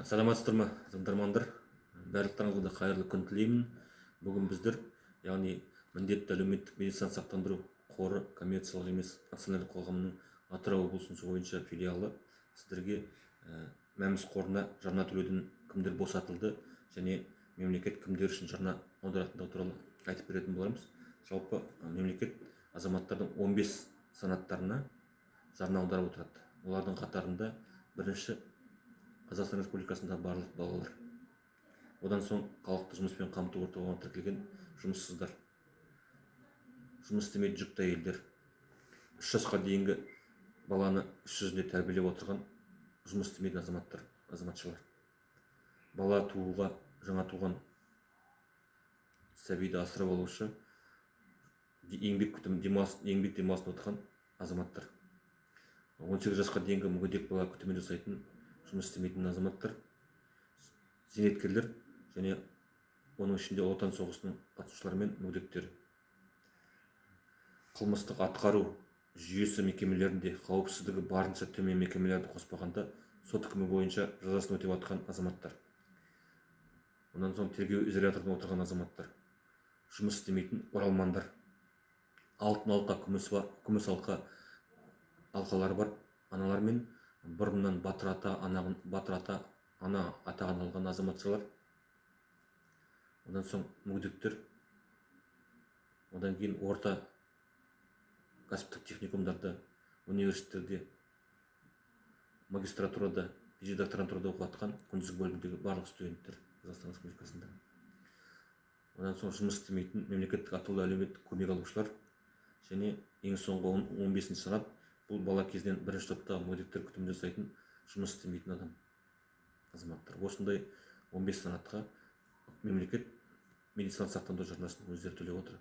Саламатсыздар ма, тыңдармандар? Барлықтарыңызға қайырлы күн тілеймін. Бүгін біздер, яғни міндетті әлеуметтік медицина сақтандыру қоры коммерциялық емес акционерлік қоғамының Атырау облысы бойынша филиалы сіздерге мәмс қорына жарна төлеуден кімдер босатылды және мемлекет кімдер үшін жарна аударатындығы туралы айтып беретін боламыз. Жалпы мемлекет азаматтардың 15 санаттарына жарна аударып отырады. Олардың қатарында бірінші Қазақстан Республикасындағы барлық балалар. Одан соң халықты жұмыспен қамту орталығына тіркелген жұмыссыздар, жұмыс істемейтін жүкті әйелдер, 3 жасқа дейінгі баланы іс жүзінде тәрбиелеп отырған жұмыс істемейтін азаматшалар, бала тууға жаңа туған сәбиді асырап алушы, еңбек демалысында отырған азаматтар, 18 жасқа дейінгі мүгедек бала күтімін жасайтын жұмыс істемейтін азаматтар, зейнеткерлер және оның ішінде Ұлы Отан соғысының қатысушылары мен мүгедектер. Қылмыстық атқару жүйесі мекемелерінде қауіпсіздігі барынша төмен мекемелерді қоспағанда сот үкімі бойынша жазасын өтеп жатқан азаматтар. Онан соң тергеу изоляторында отырған азаматтар, жұмыс істемейтін оралмандар, алтын алқа, күміс алқа алқалары бар аналар мен бұрыннан батыр ата, ана атағын алған азаматшалар, одан соң мүгедектер, одан кейін орта кәсіптік техникумдарда, университеттерде, магистратурада, докторантурада оқыватқан күндізгі бөлімдегі барлық студенттер Қазақстан Республикасында. Одан соң жұмыс істемейтін мемлекеттік атаулы әлеуметтік көмек алушылар және ең соңғы 15 санат бұл бала кезден бірінші топтағы мүгедектер күтімін жасайтын жұмыс істемейтін азаматтар. Осындай 15 санатқа мемлекет медициналық сақтандыру жарнасын өздері төлеп отыр.